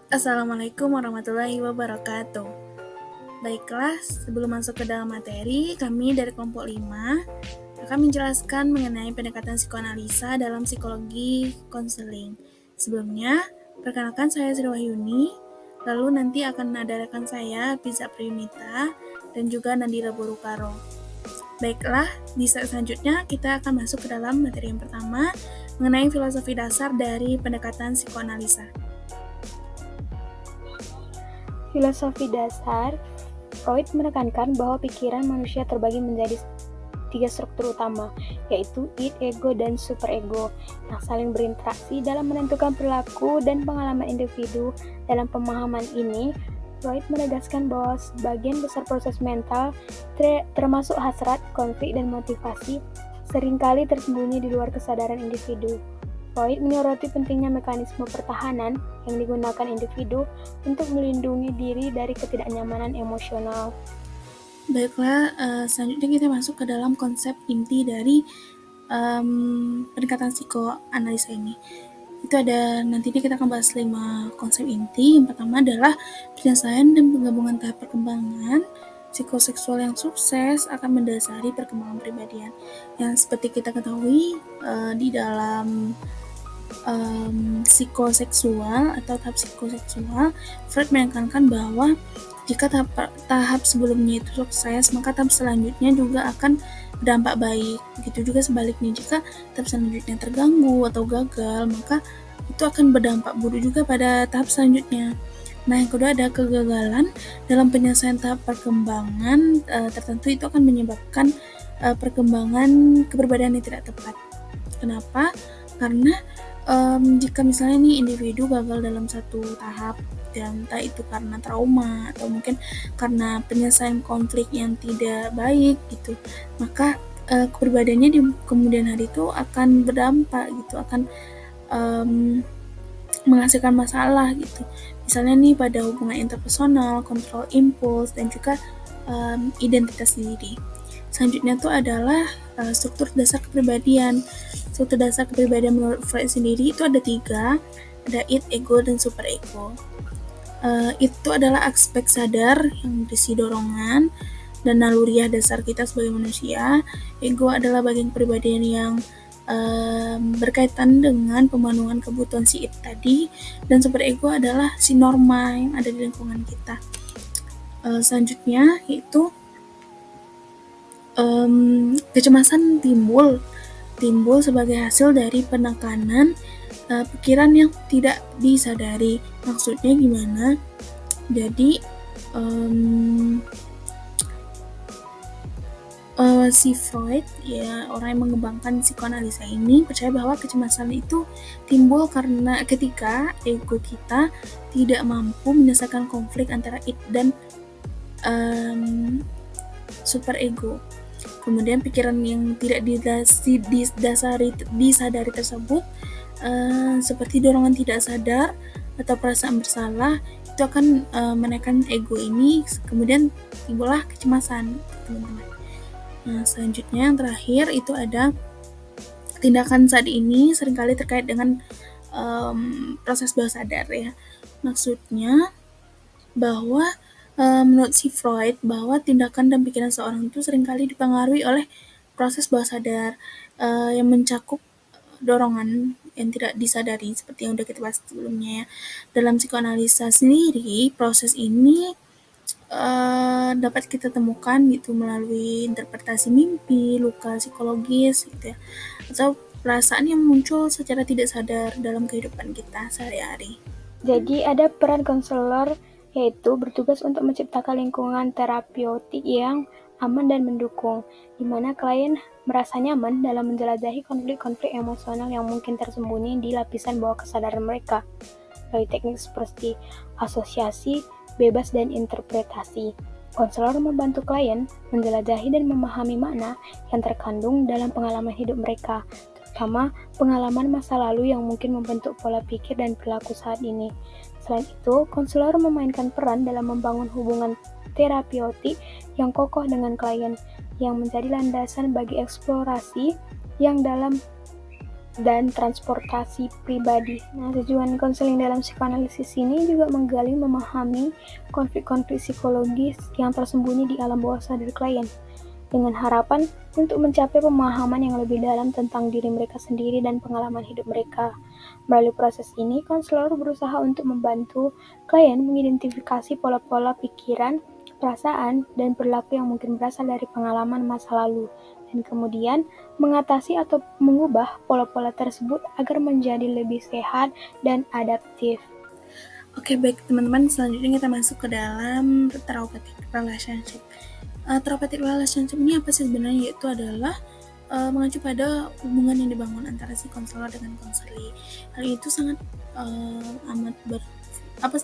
Assalamualaikum warahmatullahi wabarakatuh. Baiklah, sebelum masuk ke dalam materi, kami dari kelompok 5 akan menjelaskan mengenai pendekatan psikoanalisa dalam psikologi konseling. Sebelumnya, perkenalkan saya Sri Wahyuni, lalu nanti akan ada rekan saya, Piza Priyunita, dan juga Nandira Borukaro. Baiklah, di set selanjutnya kita akan masuk ke dalam materi yang pertama mengenai filosofi dasar dari pendekatan psikoanalisa. Filosofi dasar, Freud menekankan bahwa pikiran manusia terbagi menjadi 3 struktur utama, yaitu id, ego, dan superego, yang saling berinteraksi dalam menentukan perilaku dan pengalaman individu. Dalam pemahaman ini, Freud menegaskan bahwa sebagian besar proses mental, termasuk hasrat, konflik, dan motivasi, seringkali tersembunyi di luar kesadaran individu. Freud menyoroti pentingnya mekanisme pertahanan yang digunakan individu untuk melindungi diri dari ketidaknyamanan emosional. Baiklah, selanjutnya kita masuk ke dalam konsep inti dari pendekatan psikoanalisa ini. Itu ada, nantinya kita akan bahas 5 konsep inti. Yang pertama adalah penyelesaian dan penggabungan tahap perkembangan psikoseksual yang sukses akan mendasari perkembangan pribadian. Yang seperti kita ketahui di dalam psikoseksual atau tahap psikoseksual, Freud menekankan bahwa jika tahap sebelumnya itu sukses, maka tahap selanjutnya juga akan berdampak baik. Begitu juga sebaliknya, jika tahap selanjutnya terganggu atau gagal, maka itu akan berdampak buruk juga pada tahap selanjutnya. Nah, yang kedua ada kegagalan dalam penyelesaian tahap perkembangan tertentu, itu akan menyebabkan perkembangan kepribadian yang tidak tepat. Kenapa? Karena jika misalnya nih individu gagal dalam satu tahap, dan entah itu karena trauma atau mungkin karena penyelesaian konflik yang tidak baik gitu, maka kepribadiannya di kemudian hari itu akan berdampak gitu, akan menghasilkan masalah gitu. Misalnya nih pada hubungan interpersonal, kontrol impuls, dan juga identitas diri. Selanjutnya tuh adalah struktur dasar kepribadian. Struktur dasar kepribadian menurut Freud sendiri itu ada 3, ada id, ego, dan superego. Itu adalah aspek sadar yang berisi dorongan dan naluriah dasar kita sebagai manusia. Ego adalah bagian kepribadian yang berkaitan dengan pemenuhan kebutuhan si id tadi, dan superego adalah si norma yang ada di lingkungan kita. Selanjutnya yaitu kecemasan timbul sebagai hasil dari penekanan pikiran yang tidak disadari. Maksudnya gimana? Jadi si Freud, ya orang yang mengembangkan psikoanalisa ini, percaya bahwa kecemasan itu timbul karena ketika ego kita tidak mampu menyelesaikan konflik antara id dan superego. Kemudian pikiran yang tidak disadari tersebut seperti dorongan tidak sadar atau perasaan bersalah, itu akan menaikkan ego ini, kemudian timbullah kecemasan, teman-teman. Nah, selanjutnya yang terakhir itu ada tindakan saat ini seringkali terkait dengan proses bawah sadar ya. Maksudnya bahwa menurut si Freud, bahwa tindakan dan pikiran seorang itu seringkali dipengaruhi oleh proses bawah sadar yang mencakup dorongan yang tidak disadari seperti yang udah kita bahas sebelumnya ya. Dalam psikoanalisa sendiri, proses ini dapat kita temukan gitu melalui interpretasi mimpi, luka psikologis gitu ya, atau perasaan yang muncul secara tidak sadar dalam kehidupan kita sehari-hari. Jadi ada peran konselor, yaitu bertugas untuk menciptakan lingkungan terapeutik yang aman dan mendukung, di mana klien merasa nyaman dalam menjelajahi konflik-konflik emosional yang mungkin tersembunyi di lapisan bawah kesadaran mereka, melalui teknik seperti asosiasi, bebas, dan interpretasi. Konselor membantu klien menjelajahi dan memahami makna yang terkandung dalam pengalaman hidup mereka, terutama pengalaman masa lalu yang mungkin membentuk pola pikir dan perilaku saat ini. Selain itu, konselor memainkan peran dalam membangun hubungan terapeutik yang kokoh dengan klien, yang menjadi landasan bagi eksplorasi yang dalam dan transportasi pribadi. Nah, tujuan konseling dalam psikoanalisis ini juga menggali memahami konflik-konflik psikologis yang tersembunyi di alam bawah sadar klien, dengan harapan untuk mencapai pemahaman yang lebih dalam tentang diri mereka sendiri dan pengalaman hidup mereka. Melalui proses ini, konselor berusaha untuk membantu klien mengidentifikasi pola-pola pikiran, perasaan, dan perilaku yang mungkin berasal dari pengalaman masa lalu, dan kemudian mengatasi atau mengubah pola-pola tersebut agar menjadi lebih sehat dan adaptif. Oke, baik teman-teman, selanjutnya kita masuk ke dalam therapeutic relationship. Therapeutic relationship ini apa sih sebenarnya? Yaitu adalah mengacu pada hubungan yang dibangun antara si konselor dengan konseli. Hal itu sangat amat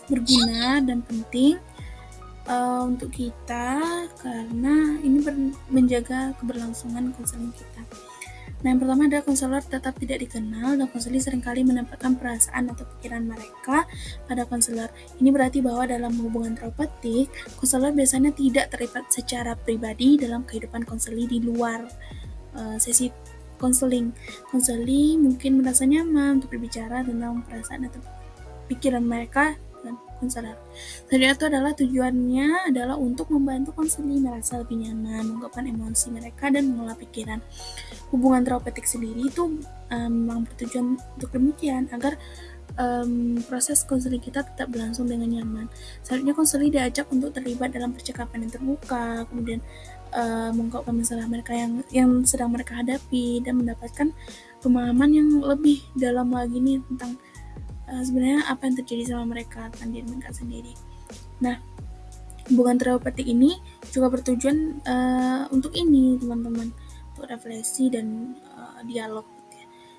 berguna dan penting untuk kita karena ini menjaga keberlangsungan konseling kita. Nah, yang pertama adalah konselor tetap tidak dikenal dan konselor seringkali menempatkan perasaan atau pikiran mereka pada konselor. Ini berarti bahwa dalam hubungan terapeutik, konselor biasanya tidak terlibat secara pribadi dalam kehidupan konselor di luar sesi konseling. Konselor mungkin merasa nyaman untuk berbicara tentang perasaan atau pikiran mereka dengan konselor. Selanjutnya itu adalah tujuannya adalah untuk membantu konselor merasa lebih nyaman, mengungkapkan emosi mereka dan mengolah pikiran. Hubungan terapeutik sendiri itu memang bertujuan untuk demikian agar proses konseling kita tetap berlangsung dengan nyaman. Selanjutnya konselor diajak untuk terlibat dalam percakapan yang terbuka, kemudian mengungkapkan masalah mereka yang sedang mereka hadapi dan mendapatkan pemahaman yang lebih dalam lagi nih tentang sebenarnya apa yang terjadi sama mereka, tentang diri mereka sendiri. Nah, hubungan terapeutik ini juga bertujuan untuk ini teman-teman, untuk refleksi dan dialog.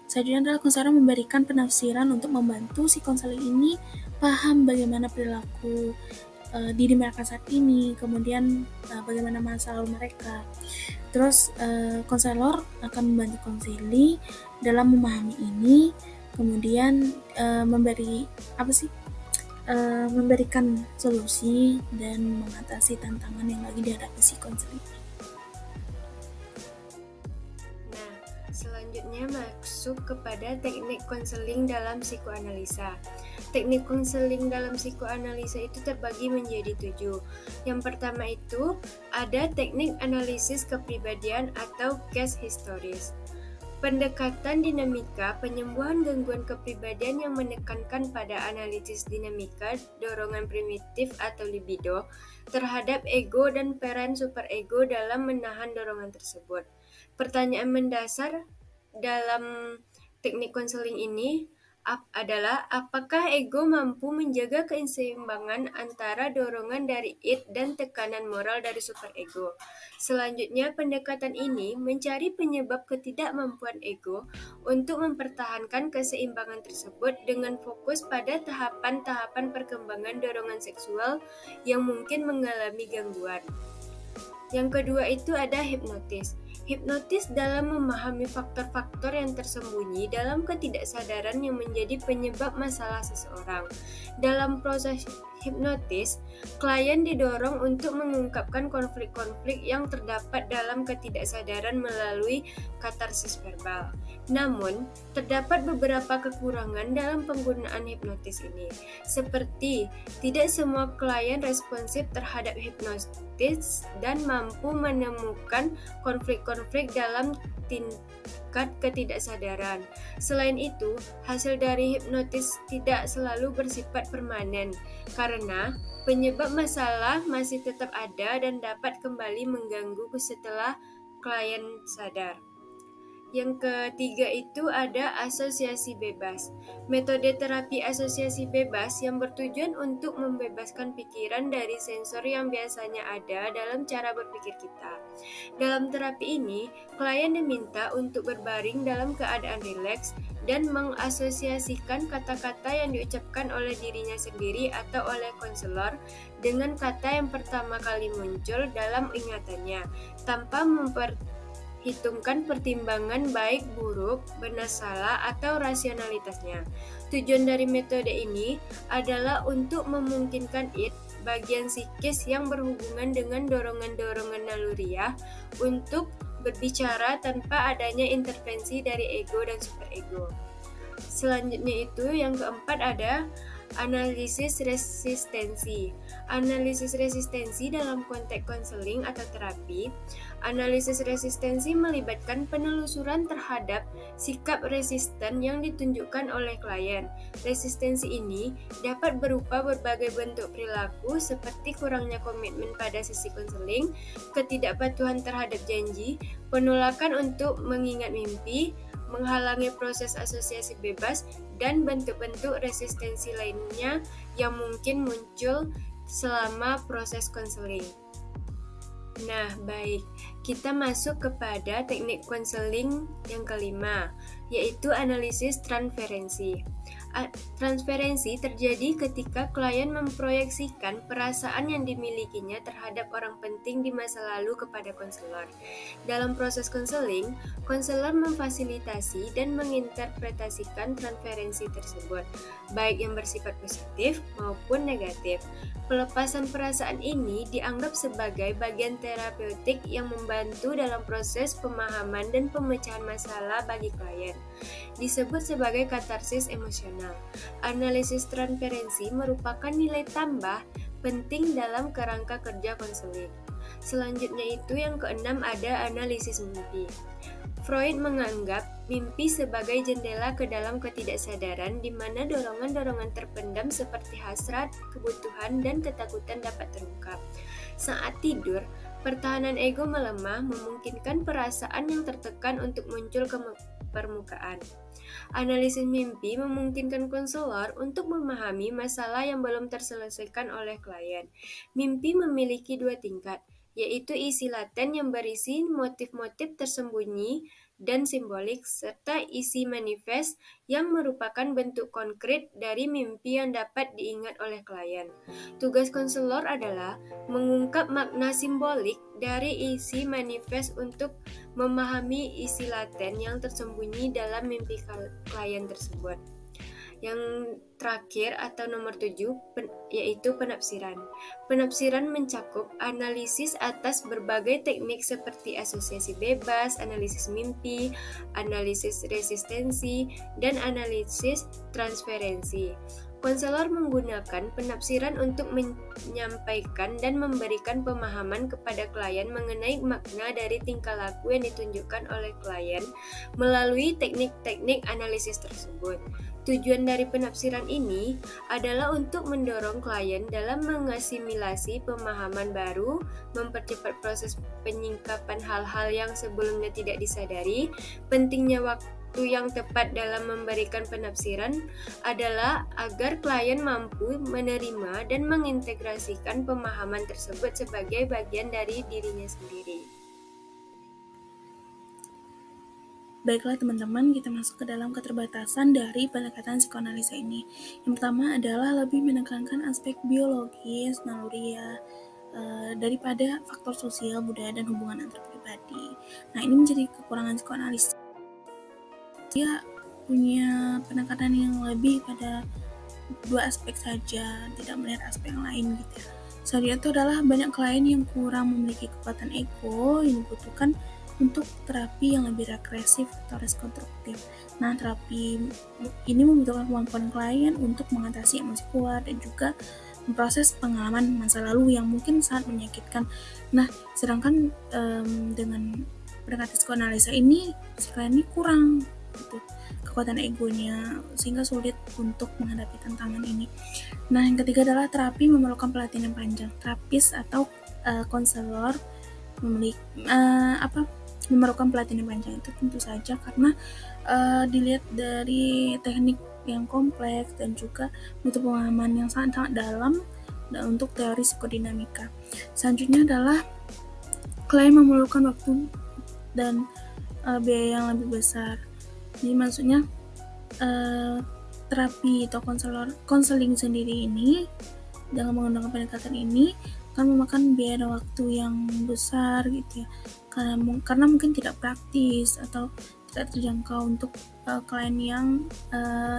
Selanjutnya adalah konselor memberikan penafsiran untuk membantu si konselor ini paham bagaimana perilaku diri mereka saat ini, kemudian bagaimana masa lalu mereka. Terus konselor akan membantu konseli dalam memahami ini, kemudian memberikan solusi dan mengatasi tantangan yang lagi dihadapi si konselor. Selanjutnya masuk kepada teknik konseling dalam psikoanalisa. Teknik konseling dalam psikoanalisa itu terbagi menjadi 7. Yang pertama itu ada teknik analisis kepribadian atau case histories. Pendekatan dinamika penyembuhan gangguan kepribadian yang menekankan pada analisis dinamika dorongan primitif atau libido terhadap ego dan peran superego dalam menahan dorongan tersebut. Pertanyaan mendasar dalam teknik konseling ini adalah apakah ego mampu menjaga keseimbangan antara dorongan dari id dan tekanan moral dari superego. Selanjutnya, pendekatan ini mencari penyebab ketidakmampuan ego untuk mempertahankan keseimbangan tersebut dengan fokus pada tahapan-tahapan perkembangan dorongan seksual yang mungkin mengalami gangguan. Yang kedua itu ada hipnotis. Hipnotis dalam memahami faktor-faktor yang tersembunyi dalam ketidaksadaran yang menjadi penyebab masalah seseorang. Dalam proses hipnotis, klien didorong untuk mengungkapkan konflik-konflik yang terdapat dalam ketidaksadaran melalui katarsis verbal. Namun, terdapat beberapa kekurangan dalam penggunaan hipnotis ini, seperti tidak semua klien responsif terhadap hipnotis dan mampu menemukan konflik-konflik dalam tingkat ketidaksadaran. Selain itu, hasil dari hipnotis tidak selalu bersifat permanen, karena penyebab masalah masih tetap ada dan dapat kembali mengganggu setelah klien sadar. Yang ketiga itu ada asosiasi bebas. Metode terapi asosiasi bebas yang bertujuan untuk membebaskan pikiran dari sensor yang biasanya ada dalam cara berpikir kita. Dalam terapi ini, klien diminta untuk berbaring dalam keadaan rileks dan mengasosiasikan kata-kata yang diucapkan oleh dirinya sendiri atau oleh konselor dengan kata yang pertama kali muncul dalam ingatannya, tanpa hitungkan pertimbangan baik buruk, benar salah, atau rasionalitasnya. Tujuan dari metode ini adalah untuk memungkinkan id, bagian psikis yang berhubungan dengan dorongan-dorongan naluriah, untuk berbicara tanpa adanya intervensi dari ego dan superego. Selanjutnya itu yang keempat ada analisis resistensi. Analisis resistensi dalam konteks konseling atau terapi. Analisis resistensi melibatkan penelusuran terhadap sikap resisten yang ditunjukkan oleh klien. Resistensi ini dapat berupa berbagai bentuk perilaku seperti kurangnya komitmen pada sesi konseling, ketidakpatuhan terhadap janji, penolakan untuk mengingat mimpi, menghalangi proses asosiasi bebas, dan bentuk-bentuk resistensi lainnya yang mungkin muncul selama proses konseling. Nah, baik, kita masuk kepada teknik konseling yang kelima, yaitu analisis transferensi. Transferensi terjadi ketika klien memproyeksikan perasaan yang dimilikinya terhadap orang penting di masa lalu kepada konselor. Dalam proses konseling, konselor memfasilitasi dan menginterpretasikan transferensi tersebut, baik yang bersifat positif maupun negatif. Pelepasan perasaan ini dianggap sebagai bagian terapeutik yang membantu dalam proses pemahaman dan pemecahan masalah bagi klien. Disebut sebagai katarsis emosional. Analisis transferensi merupakan nilai tambah penting dalam kerangka kerja konseling. Selanjutnya itu yang keenam ada analisis mimpi. Freud menganggap mimpi sebagai jendela ke dalam ketidaksadaran di mana dorongan-dorongan terpendam seperti hasrat, kebutuhan, dan ketakutan dapat terungkap. Saat tidur, pertahanan ego melemah memungkinkan perasaan yang tertekan untuk muncul ke permukaan. Analisis mimpi memungkinkan konselor untuk memahami masalah yang belum terselesaikan oleh klien. Mimpi memiliki dua tingkat, yaitu isi laten yang berisi motif-motif tersembunyi dan simbolik, serta isi manifest yang merupakan bentuk konkret dari mimpi yang dapat diingat oleh klien. Tugas konselor adalah mengungkap makna simbolik dari isi manifest untuk memahami isi laten yang tersembunyi dalam mimpi klien tersebut. Yang terakhir atau nomor 7 yaitu penafsiran. Penafsiran mencakup analisis atas berbagai teknik seperti asosiasi bebas, analisis mimpi, analisis resistensi, dan analisis transferensi. Konselor menggunakan penafsiran untuk menyampaikan dan memberikan pemahaman kepada klien mengenai makna dari tingkah laku yang ditunjukkan oleh klien melalui teknik-teknik analisis tersebut. Tujuan dari penafsiran ini adalah untuk mendorong klien dalam mengasimilasi pemahaman baru, mempercepat proses penyingkapan hal-hal yang sebelumnya tidak disadari. Pentingnya waktu yang tepat dalam memberikan penafsiran adalah agar klien mampu menerima dan mengintegrasikan pemahaman tersebut sebagai bagian dari dirinya sendiri. Baiklah teman-teman, kita masuk ke dalam keterbatasan dari pendekatan psikoanalisa ini. Yang pertama adalah lebih menekankan aspek biologis, naluriah, daripada faktor sosial, budaya, dan hubungan antar pribadi. Nah, ini menjadi kekurangan psikoanalis. Dia punya penekanan yang lebih pada dua aspek saja, tidak melihat aspek yang lain gitu ya. Selanjutnya itu adalah banyak klien yang kurang memiliki kekuatan ego yang dibutuhkan untuk terapi yang lebih regresif atau reskonstruktif. Nah, terapi ini membutuhkan kemampuan klien untuk mengatasi emosi kuat dan juga memproses pengalaman masa lalu yang mungkin sangat menyakitkan. Nah, sedangkan dengan pendekatan psikoanalisa ini, si klien ini kurang gitu, kekuatan egonya, sehingga sulit untuk menghadapi tantangan ini. Nah, yang ketiga adalah terapi memerlukan pelatihan yang panjang. Terapis atau konselor memerlukan pelatihan yang panjang itu tentu saja karena dilihat dari teknik yang kompleks dan juga butuh pemahaman yang sangat dalam untuk teori psikodinamika. Selanjutnya adalah klien memerlukan waktu dan biaya yang lebih besar. Jadi maksudnya terapi atau konseling sendiri ini dengan menggunakan pendekatan ini akan memakan biaya dan waktu yang besar gitu ya, karena mungkin tidak praktis atau tidak terjangkau untuk klien yang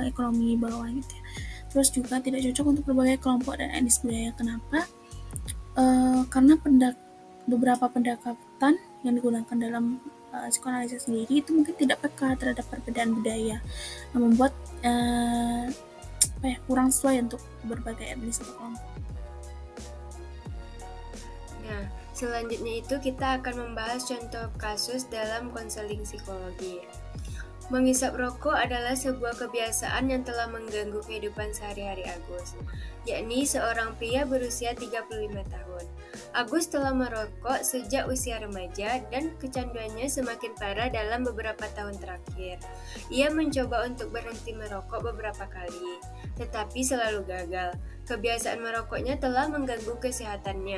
ekonomi bawah gitu ya. Terus juga tidak cocok untuk berbagai kelompok dan etnis budaya. Kenapa? Karena beberapa pendekatan yang digunakan dalam psikoanalisis sendiri itu mungkin tidak peka terhadap perbedaan budaya, yang membuat kurang sesuai untuk berbagai etnis atau kelompok. Nah, selanjutnya itu kita akan membahas contoh kasus dalam konseling psikologi. Menghisap rokok adalah sebuah kebiasaan yang telah mengganggu kehidupan sehari-hari Agus, yakni seorang pria berusia 35 tahun. Agus telah merokok sejak usia remaja dan kecanduannya semakin parah dalam beberapa tahun terakhir. Ia mencoba untuk berhenti merokok beberapa kali, tetapi selalu gagal. Kebiasaan merokoknya telah mengganggu kesehatannya,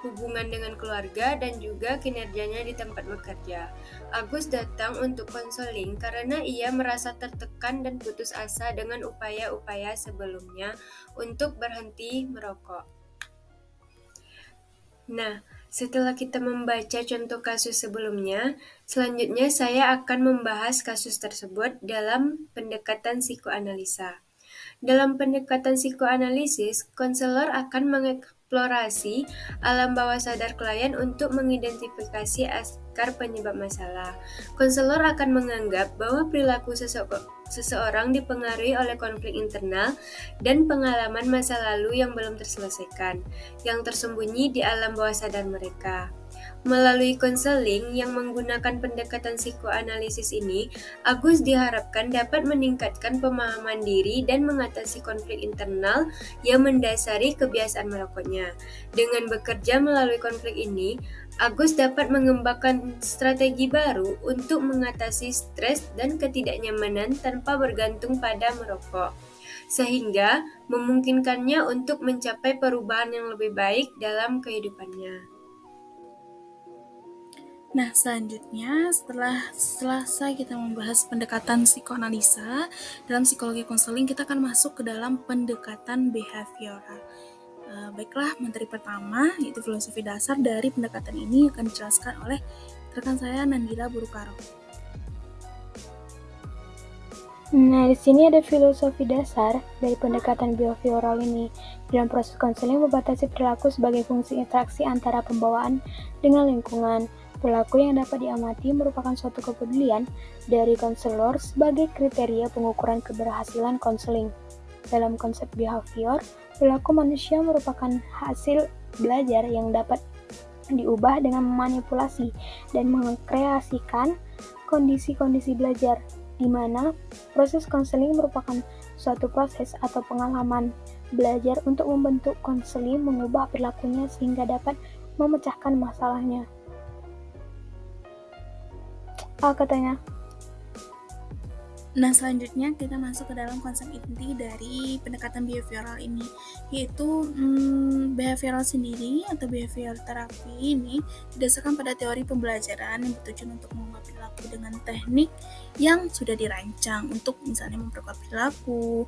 hubungan dengan keluarga, dan juga kinerjanya di tempat bekerja. Agus datang untuk konseling karena ia merasa tertekan dan putus asa dengan upaya-upaya sebelumnya untuk berhenti merokok. Nah, setelah kita membaca contoh kasus sebelumnya, selanjutnya saya akan membahas kasus tersebut dalam pendekatan psikoanalisa. Dalam pendekatan psikoanalisis, konselor akan mengeksplorasi alam bawah sadar klien untuk mengidentifikasi akar penyebab masalah. Konselor akan menganggap bahwa perilaku seseorang dipengaruhi oleh konflik internal dan pengalaman masa lalu yang belum terselesaikan, yang tersembunyi di alam bawah sadar mereka. Melalui konseling yang menggunakan pendekatan psikoanalisis ini, Agus diharapkan dapat meningkatkan pemahaman diri dan mengatasi konflik internal yang mendasari kebiasaan merokoknya. Dengan bekerja melalui konflik ini, Agus dapat mengembangkan strategi baru untuk mengatasi stres dan ketidaknyamanan tanpa bergantung pada merokok, sehingga memungkinkannya untuk mencapai perubahan yang lebih baik dalam kehidupannya. Nah, selanjutnya setelah selesai kita membahas pendekatan psikoanalisa, dalam psikologi konseling kita akan masuk ke dalam pendekatan behavioral. Baiklah, materi pertama yaitu filosofi dasar dari pendekatan ini akan dijelaskan oleh rekan saya Nandira Burukaro. Nah, di sini ada filosofi dasar dari pendekatan behavioral ini. Dalam proses konseling membatasi perilaku sebagai fungsi interaksi antara pembawaan dengan lingkungan. Perilaku yang dapat diamati merupakan suatu kepedulian dari konselor sebagai kriteria pengukuran keberhasilan konseling. Dalam konsep behavior, perilaku manusia merupakan hasil belajar yang dapat diubah dengan memanipulasi dan mengkreasikan kondisi-kondisi belajar, di mana proses konseling merupakan suatu proses atau pengalaman belajar untuk membentuk konseling mengubah perilakunya sehingga dapat memecahkan masalahnya. Katanya. Nah, selanjutnya kita masuk ke dalam konsep inti dari pendekatan behavioral ini, yaitu behavioral sendiri atau behavioral terapi ini didasarkan pada teori pembelajaran yang bertujuan untuk mengubah perilaku dengan teknik yang sudah dirancang untuk misalnya memperkuat perilaku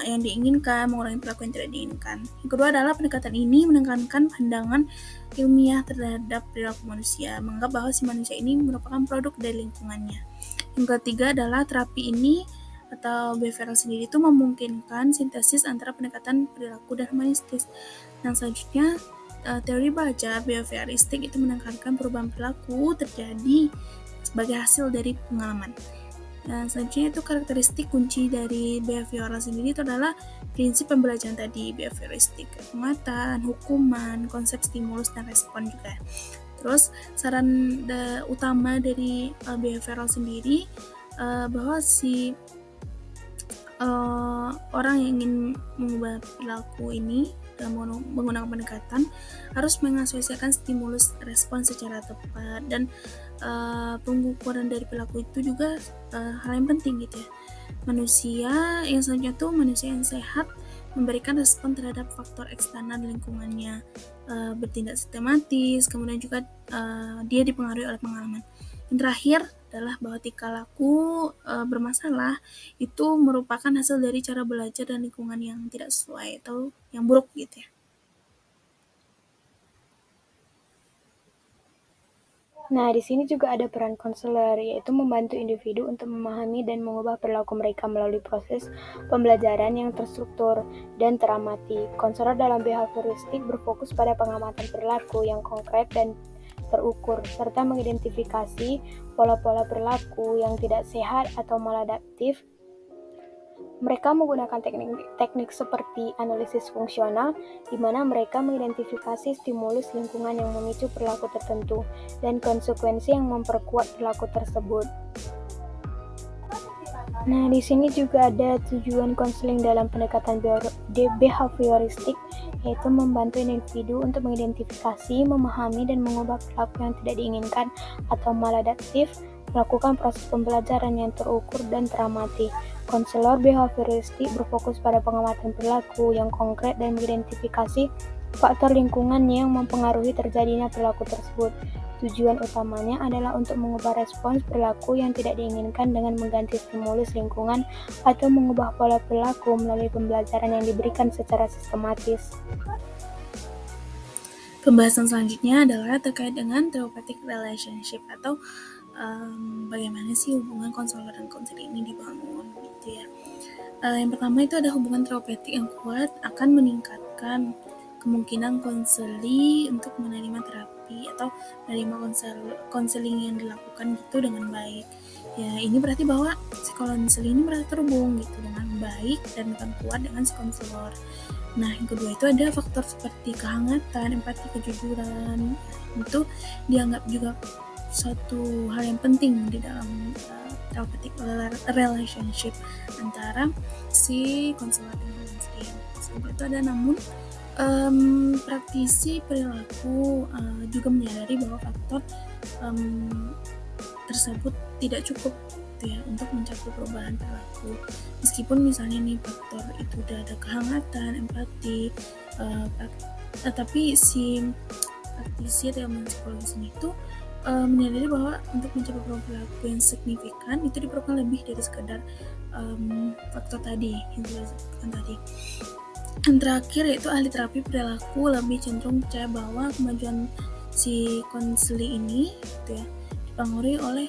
yang diinginkan, mengurangi perilaku yang tidak diinginkan. Yang kedua adalah pendekatan ini menekankan pandangan ilmiah terhadap perilaku manusia, menganggap bahwa si manusia ini merupakan produk dari lingkungannya. Yang ketiga adalah terapi ini atau behavioral sendiri itu memungkinkan sintesis antara pendekatan perilaku dan humanistis. Yang selanjutnya, teori belajar behavioristik itu menekankan perubahan perilaku terjadi sebagai hasil dari pengalaman. Dan selanjutnya itu karakteristik kunci dari behavioral sendiri itu adalah prinsip pembelajaran tadi, behavioristik, penguatan, hukuman, konsep stimulus dan respon juga. Terus saran utama dari behavioral sendiri bahwa si orang yang ingin mengubah perilaku ini dalam menggunakan pendekatan harus mengasosiasikan stimulus respon secara tepat, dan pengukuran dari perilaku itu juga hal yang penting gitu ya. Manusia yang selanjutnya tuh manusia yang sehat memberikan respon terhadap faktor eksternal lingkungannya, bertindak sistematis, kemudian juga dia dipengaruhi oleh pengalaman. Yang terakhir adalah bahwa tingkah laku bermasalah itu merupakan hasil dari cara belajar dan lingkungan yang tidak sesuai atau yang buruk gitu ya. Nah, di sini juga ada peran konselor, yaitu membantu individu untuk memahami dan mengubah perilaku mereka melalui proses pembelajaran yang terstruktur dan teramati. Konselor dalam behavioristik berfokus pada pengamatan perilaku yang konkret dan terukur, serta mengidentifikasi pola-pola perilaku yang tidak sehat atau maladaptif. Mereka menggunakan teknik seperti analisis fungsional, di mana mereka mengidentifikasi stimulus lingkungan yang memicu perilaku tertentu dan konsekuensi yang memperkuat perilaku tersebut. Nah, di sini juga ada tujuan konseling dalam pendekatan behavioristik, yaitu membantu individu untuk mengidentifikasi, memahami, dan mengubah perilaku yang tidak diinginkan atau maladaptif, melakukan proses pembelajaran yang terukur dan teramati. Konselor behavioristik berfokus pada pengamatan perilaku yang konkret dan mengidentifikasi faktor lingkungan yang mempengaruhi terjadinya perilaku tersebut. Tujuan utamanya adalah untuk mengubah respons perilaku yang tidak diinginkan dengan mengganti stimulus lingkungan atau mengubah pola perilaku melalui pembelajaran yang diberikan secara sistematis. Pembahasan selanjutnya adalah terkait dengan therapeutic relationship atau bagaimana sih hubungan konselor dan konseling ini dibangun gitu ya. Yang pertama itu ada hubungan terapeutik yang kuat akan meningkatkan kemungkinan konseli untuk menerima terapi atau menerima konseling yang dilakukan gitu dengan baik. Ya, ini berarti bahwa si konseling ini merasa terhubung gitu dengan baik dan akan kuat dengan si konselor. Nah, yang kedua itu ada faktor seperti kehangatan, empati, kejujuran. Itu dianggap juga suatu hal yang penting di dalam therapeutic relationship antara si konselor dan konseling. Seperti itu ada, namun praktisi perilaku juga menyadari bahwa faktor tersebut tidak cukup gitu ya untuk mencapai perubahan perilaku. Meskipun misalnya nih faktor itu udah ada kehangatan, empati, tapi si praktisi atau ilmu psikologis itu menyadari bahwa untuk mencapai perubahan perilaku yang signifikan itu diperlukan lebih dari sekadar faktor tadi yang sudah disebutkan tadi. Yang terakhir yaitu ahli terapi perilaku lebih cenderung percaya bahwa kemajuan si konseling ini gitu ya dipengaruhi oleh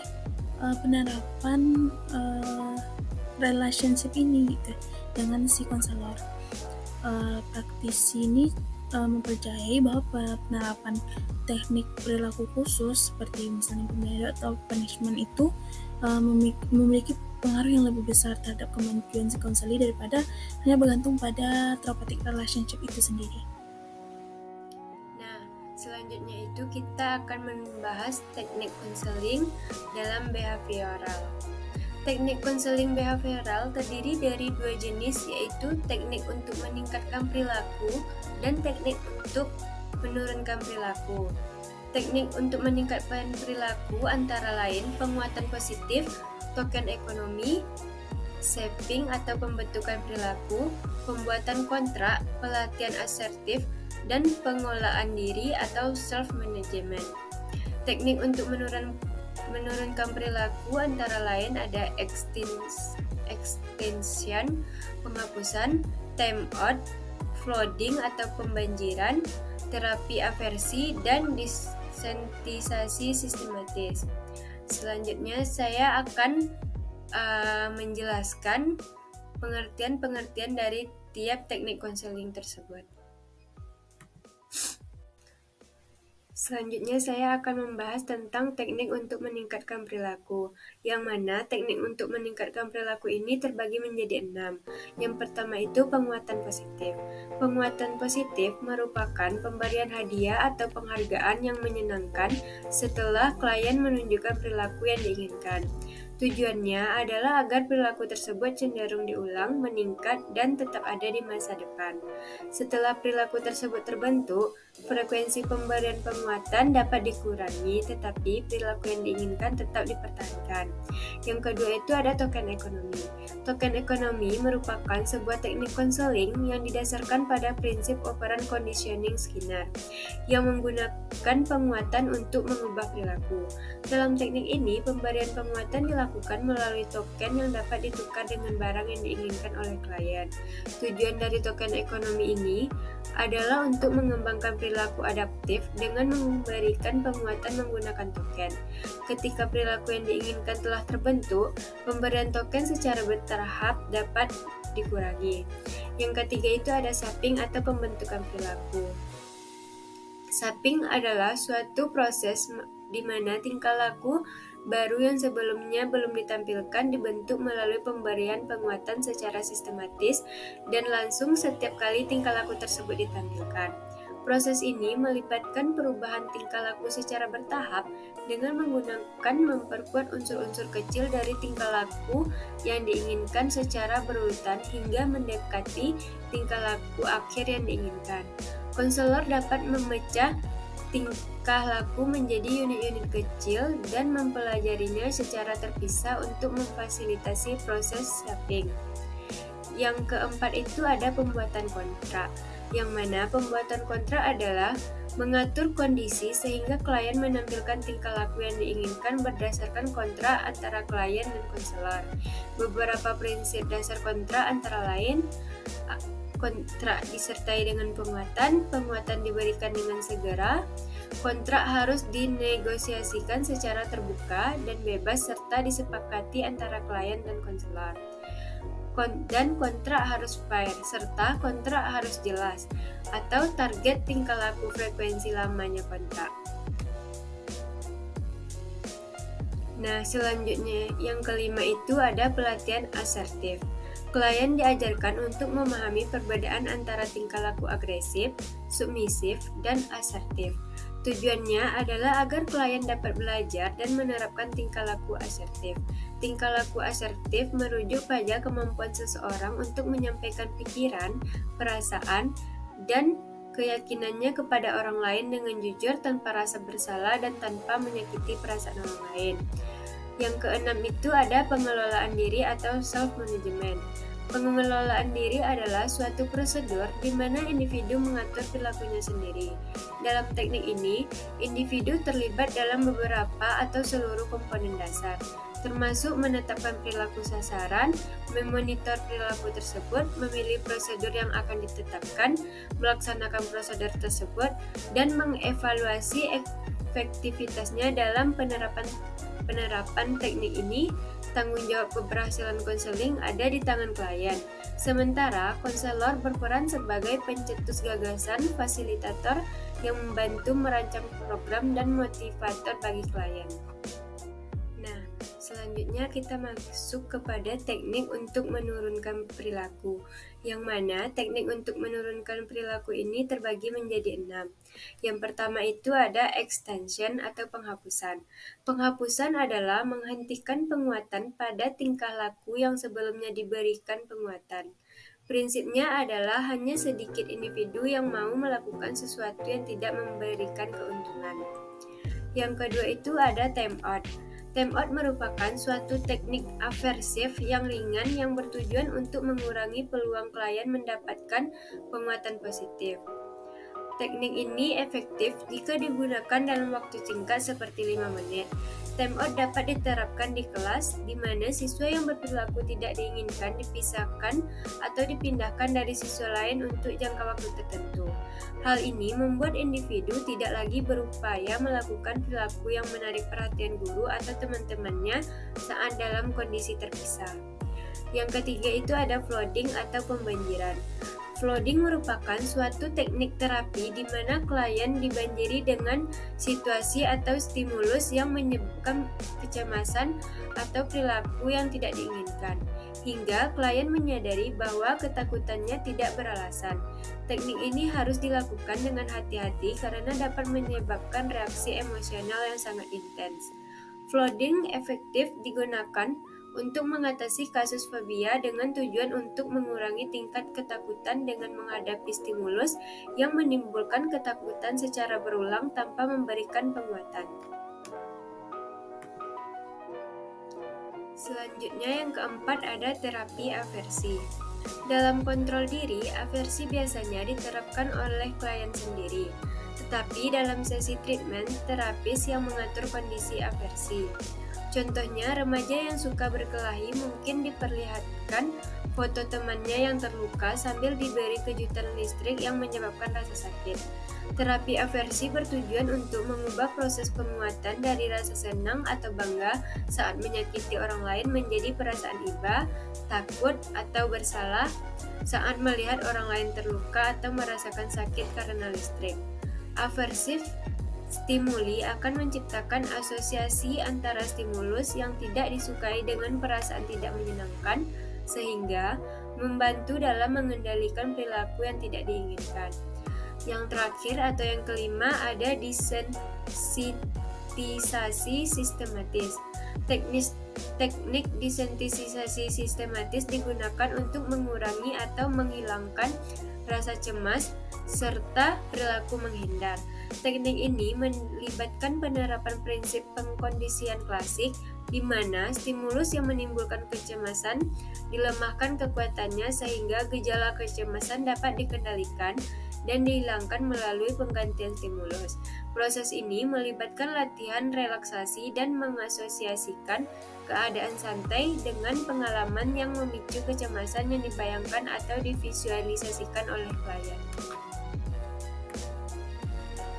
penerapan relationship ini gitu dengan si konselor. Praktisi ini mempercayai bahwa penerapan teknik perilaku khusus seperti misalnya pembeda atau punishment itu memiliki pengaruh yang lebih besar terhadap kemajuan si konseli daripada hanya bergantung pada therapeutic relationship itu sendiri. Nah, selanjutnya itu kita akan membahas teknik konseling dalam behavioral. Teknik konseling behavioral terdiri dari dua jenis, yaitu teknik untuk meningkatkan perilaku dan teknik untuk menurunkan perilaku. Teknik untuk meningkatkan perilaku antara lain penguatan positif, token ekonomi, shaping atau pembentukan perilaku, pembuatan kontrak, pelatihan asertif, dan pengolahan diri atau self-management. Teknik untuk menurunkan perilaku antara lain ada extension, penghapusan, time out, flooding atau pembanjiran, terapi aversi, dan desensitisasi sistematis. Selanjutnya saya akan menjelaskan pengertian-pengertian dari tiap teknik konseling tersebut. Selanjutnya saya akan membahas tentang teknik untuk meningkatkan perilaku, yang mana teknik untuk meningkatkan perilaku ini terbagi menjadi 6. Yang pertama itu penguatan positif. Penguatan positif merupakan pemberian hadiah atau penghargaan yang menyenangkan setelah klien menunjukkan perilaku yang diinginkan. Tujuannya adalah agar perilaku tersebut cenderung diulang, meningkat, dan tetap ada di masa depan. Setelah perilaku tersebut terbentuk, frekuensi pemberian penguatan dapat dikurangi, tetapi perilaku yang diinginkan tetap dipertahankan. Yang kedua itu ada token ekonomi. Token ekonomi merupakan sebuah teknik konseling yang didasarkan pada prinsip operant conditioning Skinner, yang menggunakan penguatan untuk mengubah perilaku. Dalam teknik ini, pemberian penguatan dilakukan melalui token yang dapat ditukar dengan barang yang diinginkan oleh klien. Tujuan dari token ekonomi ini adalah untuk mengembangkan perilaku adaptif dengan memberikan penguatan menggunakan token. Ketika perilaku yang diinginkan telah terbentuk, pemberian token secara bertahap dapat dikurangi. Yang ketiga itu ada shaping atau pembentukan perilaku. Sapping adalah suatu proses di mana tingkah laku baru yang sebelumnya belum ditampilkan dibentuk melalui pemberian penguatan secara sistematis dan langsung setiap kali tingkah laku tersebut ditampilkan. Proses ini melibatkan perubahan tingkah laku secara bertahap dengan menggunakan memperkuat unsur-unsur kecil dari tingkah laku yang diinginkan secara berurutan hingga mendekati tingkah laku akhir yang diinginkan. Konselor dapat memecah tingkah laku menjadi unit-unit kecil dan mempelajarinya secara terpisah untuk memfasilitasi proses sapping. Yang keempat itu ada pembuatan kontrak, yang mana pembuatan kontrak adalah mengatur kondisi sehingga klien menampilkan tingkah laku yang diinginkan berdasarkan kontrak antara klien dan konselor. Beberapa prinsip dasar kontrak antara lain kontrak disertai dengan penguatan diberikan dengan segera, kontrak harus dinegosiasikan secara terbuka dan bebas serta disepakati antara klien dan konselor. Dan kontrak harus fair, serta kontrak harus jelas, atau target tingkah laku frekuensi lamanya kontrak. Nah, selanjutnya yang kelima itu ada pelatihan asertif. Klien diajarkan untuk memahami perbedaan antara tingkah laku agresif, submisif, dan asertif. Tujuannya adalah agar klien dapat belajar dan menerapkan tingkah laku asertif. Tingkah laku asertif merujuk pada kemampuan seseorang untuk menyampaikan pikiran, perasaan, dan keyakinannya kepada orang lain dengan jujur tanpa rasa bersalah dan tanpa menyakiti perasaan orang lain. Yang keenam itu ada pengelolaan diri atau self-management. Pengelolaan diri adalah suatu prosedur di mana individu mengatur perilakunya sendiri. Dalam teknik ini, individu terlibat dalam beberapa atau seluruh komponen dasar, termasuk menetapkan perilaku sasaran, memonitor perilaku tersebut, memilih prosedur yang akan ditetapkan, melaksanakan prosedur tersebut, dan mengevaluasi efektivitasnya dalam penerapan teknik ini. Tanggung jawab keberhasilan konseling ada di tangan klien. Sementara konselor berperan sebagai pencetus gagasan, fasilitator yang membantu merancang program dan motivator bagi klien. Nah, selanjutnya kita masuk kepada teknik untuk menurunkan perilaku, yang mana teknik untuk menurunkan perilaku ini terbagi menjadi 6. Yang pertama itu ada extension atau penghapusan. Penghapusan adalah menghentikan penguatan pada tingkah laku yang sebelumnya diberikan penguatan. Prinsipnya adalah hanya sedikit individu yang mau melakukan sesuatu yang tidak memberikan keuntungan. Yang kedua itu ada time out. Time out merupakan suatu teknik aversif yang ringan yang bertujuan untuk mengurangi peluang klien mendapatkan penguatan positif. Teknik ini efektif jika digunakan dalam waktu singkat seperti 5 menit. Time out dapat diterapkan di kelas, di mana siswa yang berperilaku tidak diinginkan dipisahkan atau dipindahkan dari siswa lain untuk jangka waktu tertentu. Hal ini membuat individu tidak lagi berupaya melakukan perilaku yang menarik perhatian guru atau teman-temannya saat dalam kondisi terpisah. Yang ketiga itu ada flooding atau pembanjiran. Flooding merupakan suatu teknik terapi di mana klien dibanjiri dengan situasi atau stimulus yang menyebabkan kecemasan atau perilaku yang tidak diinginkan, hingga klien menyadari bahwa ketakutannya tidak beralasan. Teknik ini harus dilakukan dengan hati-hati karena dapat menyebabkan reaksi emosional yang sangat intens. Flooding efektif digunakan untuk mengatasi kasus fobia dengan tujuan untuk mengurangi tingkat ketakutan dengan menghadapi stimulus yang menimbulkan ketakutan secara berulang tanpa memberikan penguatan. Selanjutnya yang keempat ada terapi aversi. Dalam kontrol diri, aversi biasanya diterapkan oleh klien sendiri, tetapi dalam sesi treatment, terapis yang mengatur kondisi aversi. Contohnya, remaja yang suka berkelahi mungkin diperlihatkan foto temannya yang terluka sambil diberi kejutan listrik yang menyebabkan rasa sakit. Terapi aversi bertujuan untuk mengubah proses penguatan dari rasa senang atau bangga saat menyakiti orang lain menjadi perasaan iba, takut, atau bersalah saat melihat orang lain terluka atau merasakan sakit karena listrik. Aversif stimuli akan menciptakan asosiasi antara stimulus yang tidak disukai dengan perasaan tidak menyenangkan, sehingga membantu dalam mengendalikan perilaku yang tidak diinginkan. Yang terakhir atau yang kelima ada desensitisasi sistematis. Teknik desensitisasi sistematis digunakan untuk mengurangi atau menghilangkan rasa cemas serta perilaku menghindar. Teknik ini melibatkan penerapan prinsip pengkondisian klasik, di mana stimulus yang menimbulkan kecemasan dilemahkan kekuatannya sehingga gejala kecemasan dapat dikendalikan dan dihilangkan melalui penggantian stimulus. Proses ini melibatkan latihan relaksasi dan mengasosiasikan keadaan santai dengan pengalaman yang memicu kecemasan yang dibayangkan atau divisualisasikan oleh klien.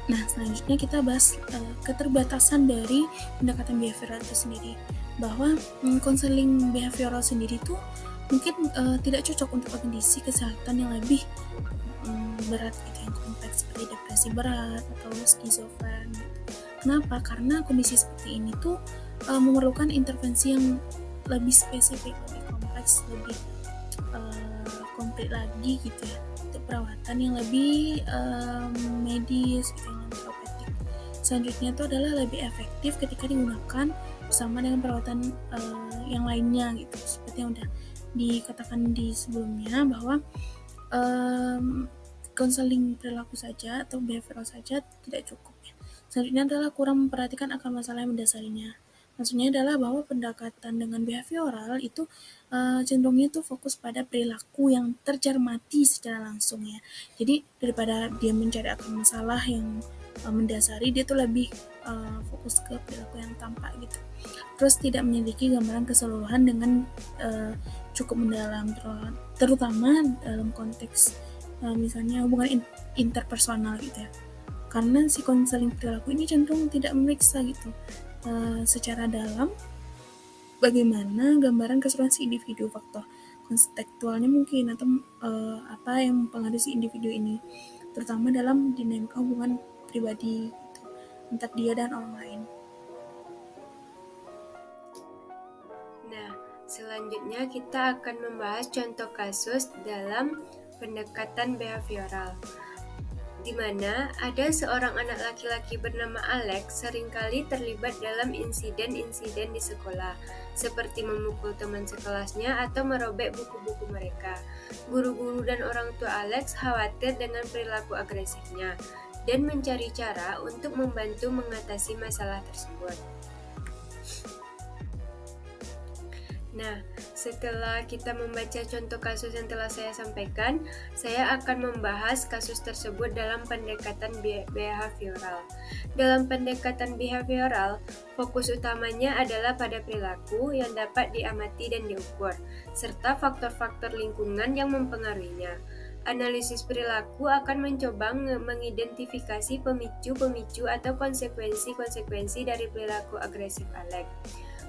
Nah, selanjutnya kita bahas keterbatasan dari pendekatan behavioral itu sendiri. Bahwa konseling behavioral sendiri itu mungkin tidak cocok untuk kondisi kesehatan yang lebih berat gitu, yang kompleks seperti depresi berat atau skizofren gitu. Kenapa? Karena kondisi seperti ini tuh memerlukan intervensi yang lebih spesifik, lebih kompleks, lebih komplit lagi gitu ya, untuk perawatan yang lebih medis gitu, yang terapeutik. Selanjutnya itu adalah lebih efektif ketika digunakan bersama dengan perawatan yang lainnya gitu, seperti yang udah dikatakan di sebelumnya bahwa konseling perilaku saja atau behavioral saja tidak cukup ya. Selanjutnya adalah kurang memperhatikan akar masalah yang mendasarinya. Maksudnya adalah bahwa pendekatan dengan behavioral itu cenderungnya tuh fokus pada perilaku yang tercermati secara langsung ya. Jadi daripada dia mencari akar masalah yang mendasari, dia tuh lebih fokus ke perilaku yang tampak gitu. Terus tidak memiliki gambaran keseluruhan dengan cukup mendalam, terutama dalam konteks misalnya hubungan interpersonal gitu ya. Karena si konseling perilaku ini cenderung tidak memeriksa gitu secara dalam bagaimana gambaran keseluruhan si individu, faktor kontekstualnya mungkin atau apa yang mempengaruhi si individu ini, terutama dalam dinamika hubungan pribadi gitu, antara dia dan orang lain. Nah, selanjutnya kita akan membahas contoh kasus dalam pendekatan behavioral, di mana ada seorang anak laki-laki bernama Alex seringkali terlibat dalam insiden-insiden di sekolah, seperti memukul teman sekelasnya atau merobek buku-buku mereka. Guru-guru dan orang tua Alex khawatir dengan perilaku agresifnya dan mencari cara untuk membantu mengatasi masalah tersebut. Nah, setelah kita membaca contoh kasus yang telah saya sampaikan, saya akan membahas kasus tersebut dalam pendekatan behavioral. Dalam pendekatan behavioral, fokus utamanya adalah pada perilaku yang dapat diamati dan diukur, serta faktor-faktor lingkungan yang mempengaruhinya. Analisis perilaku akan mencoba mengidentifikasi pemicu-pemicu atau konsekuensi-konsekuensi dari perilaku agresif Alex.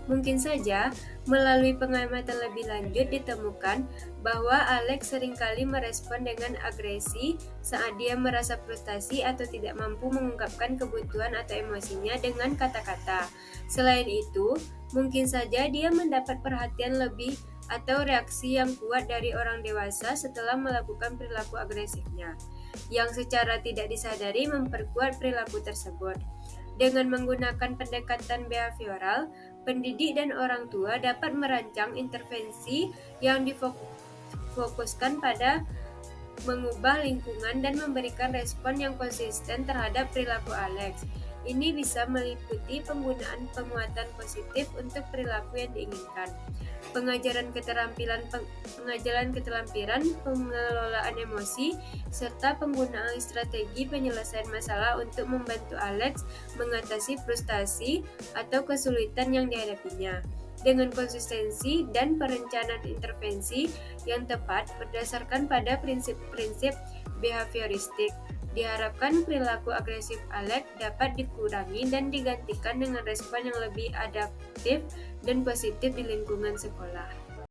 Mungkin saja melalui pengamatan lebih lanjut ditemukan bahwa Alex seringkali merespon dengan agresi saat dia merasa frustasi atau tidak mampu mengungkapkan kebutuhan atau emosinya dengan kata-kata. Selain itu, mungkin saja dia mendapat perhatian lebih atau reaksi yang kuat dari orang dewasa setelah melakukan perilaku agresifnya, yang secara tidak disadari memperkuat perilaku tersebut. Dengan menggunakan pendekatan behavioral, pendidik dan orang tua dapat merancang intervensi yang difokuskan pada mengubah lingkungan dan memberikan respon yang konsisten terhadap perilaku Alex. Ini bisa meliputi penggunaan penguatan positif untuk perilaku yang diinginkan, pengajaran keterampilan pengelolaan emosi, serta penggunaan strategi penyelesaian masalah untuk membantu Alex mengatasi frustasi atau kesulitan yang dihadapinya. Dengan konsistensi dan perencanaan intervensi yang tepat berdasarkan pada prinsip-prinsip behavioristik, diharapkan perilaku agresif Alex dapat dikurangi dan digantikan dengan respon yang lebih adaptif dan positif di lingkungan sekolah.